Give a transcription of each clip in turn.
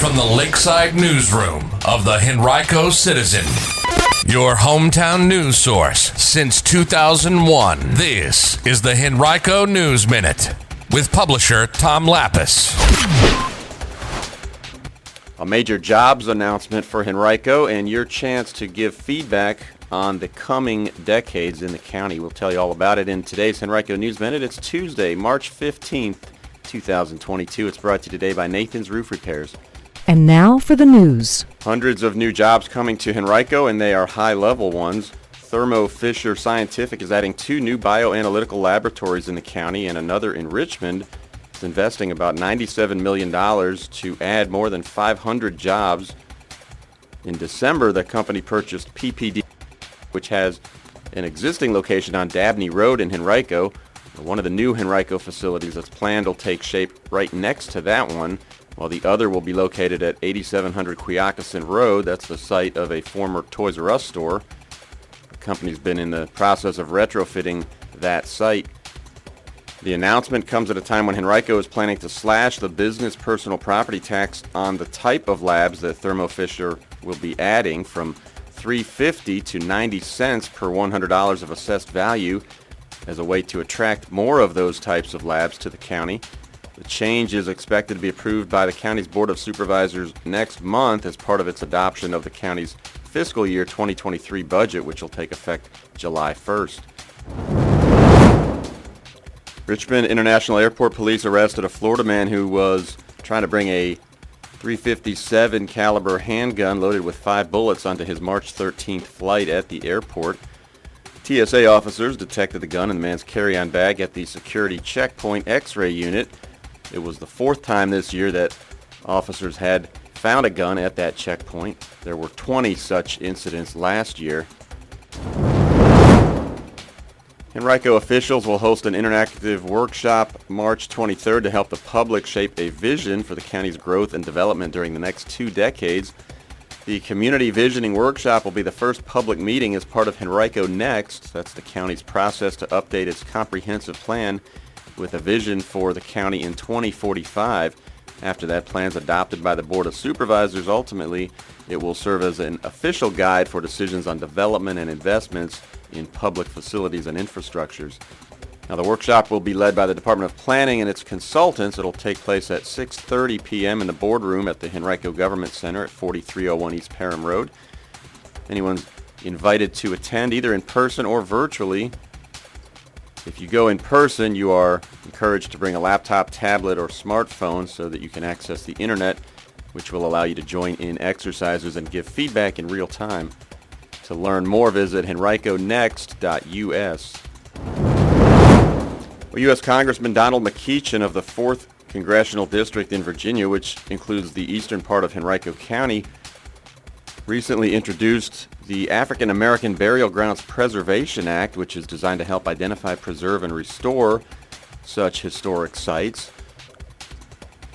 from the Lakeside Newsroom of the Henrico Citizen, your hometown news source since 2001. This is the Henrico News Minute with publisher Tom Lapis. A major jobs announcement for Henrico and your chance to give feedback on the coming decades in the county. We'll tell you all about it in today's Henrico News Minute. It's Tuesday, March 15th, 2022. It's brought to you today by Nathan's Roof Repairs. And now for the news. Hundreds of new jobs coming to Henrico, and they are high-level ones. Thermo Fisher Scientific is adding 2 new bioanalytical laboratories in the county, and another in Richmond. It's investing about $97 million to add more than 500 jobs. In December, the company purchased PPD, which has an existing location on Dabney Road in Henrico. One of the new Henrico facilities that's planned will take shape right next to that one, while the other will be located at 8700 Quioccasin Road. That's the site of a former Toys R Us store. The company's been in the process of retrofitting that site. The announcement comes at a time when Henrico is planning to slash the business personal property tax on the type of labs that Thermo Fisher will be adding from $3.50 to 90 cents per $100 of assessed value as a way to attract more of those types of labs to the county. The change is expected to be approved by the county's Board of Supervisors next month as part of its adoption of the county's fiscal year 2023 budget, which will take effect July 1st. Richmond International Airport police arrested a Florida man who was trying to bring a .357 caliber handgun loaded with 5 bullets onto his March 13th flight at the airport. TSA officers detected the gun in the man's carry-on bag at the security checkpoint X-ray unit. It was the 4th time this year that officers had found a gun at that checkpoint. There were 20 such incidents last year. Henrico officials will host an interactive workshop March 23rd to help the public shape a vision for the county's growth and development during the next 2 decades. The Community Visioning Workshop will be the first public meeting as part of Henrico Next. That's the county's process to update its comprehensive plan with a vision for the county in 2045. After that plan's adopted by the Board of Supervisors, ultimately it will serve as an official guide for decisions on development and investments in public facilities and infrastructures. Now, the workshop will be led by the Department of Planning and its consultants. It'll take place at 6:30 p.m. in the boardroom at the Henrico Government Center at 4301 East Parham Road. Anyone's invited to attend either in person or virtually. If you go in person, you are encouraged to bring a laptop, tablet, or smartphone so that you can access the internet, which will allow you to join in exercises and give feedback in real time. To learn more, visit henriconext.us. Well, U.S. Congressman Donald McEachin of the 4th Congressional District in Virginia, which includes the eastern part of Henrico County, recently introduced the African American Burial Grounds Preservation Act, which is designed to help identify, preserve, and restore such historic sites.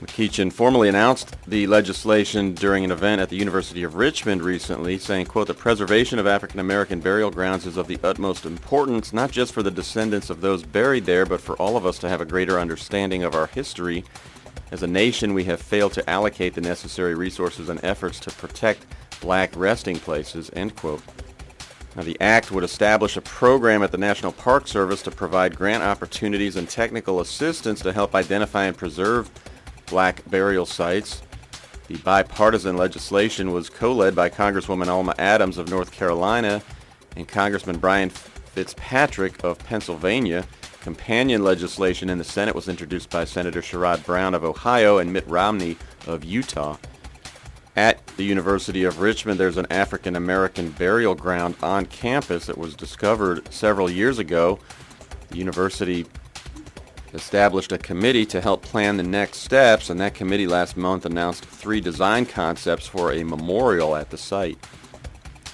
McEachin formally announced the legislation during an event at the University of Richmond recently, saying, quote, "The preservation of African American burial grounds is of the utmost importance, not just for the descendants of those buried there, but for all of us to have a greater understanding of our history. As a nation, we have failed to allocate the necessary resources and efforts to protect black resting places," end quote. Now, the act would establish a program at the National Park Service to provide grant opportunities and technical assistance to help identify and preserve black burial sites. The bipartisan legislation was co-led by Congresswoman Alma Adams of North Carolina and Congressman Brian Fitzpatrick of Pennsylvania. Companion legislation in the Senate was introduced by Senator Sherrod Brown of Ohio and Mitt Romney of Utah. At the University of Richmond, there's an African American burial ground on campus that was discovered several years ago. The university established a committee to help plan the next steps, and that committee last month announced 3 design concepts for a memorial at the site.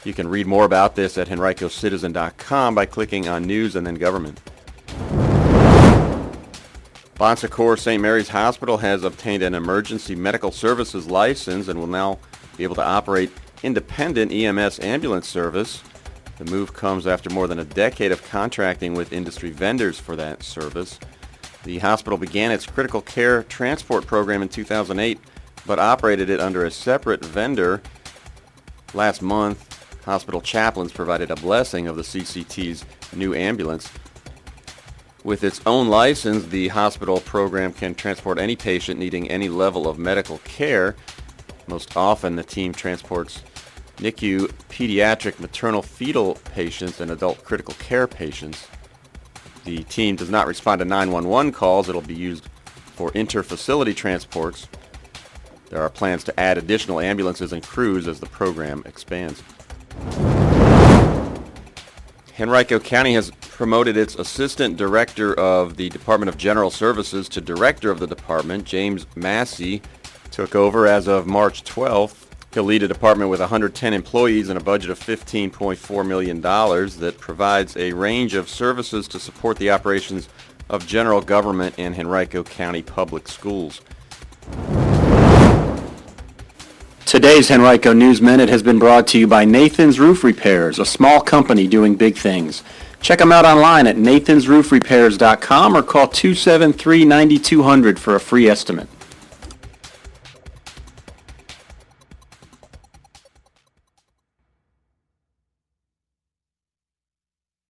You can read more about this at henricocitizen.com by clicking on News and then Government. Bon Secours St. Mary's Hospital has obtained an emergency medical services license and will now be able to operate independent EMS ambulance service. The move comes after more than a decade of contracting with industry vendors for that service. The hospital began its critical care transport program in 2008 but operated it under a separate vendor. Last month, hospital chaplains provided a blessing of the CCT's new ambulance. With its own license, the hospital program can transport any patient needing any level of medical care. Most often, the team transports NICU, pediatric, maternal fetal patients, and adult critical care patients. The team does not respond to 911 calls. It'll be used for inter-facility transports. There are plans to add additional ambulances and crews as the program expands. Henrico County has promoted its Assistant Director of the Department of General Services to Director of the Department. James Massey took over as of March 12th. He'll lead a department with 110 employees and a budget of $15.4 million that provides a range of services to support the operations of general government in Henrico County Public Schools. Today's Henrico News Minute has been brought to you by Nathan's Roof Repairs, a small company doing big things. Check them out online at nathansroofrepairs.com or call 273-9200 for a free estimate.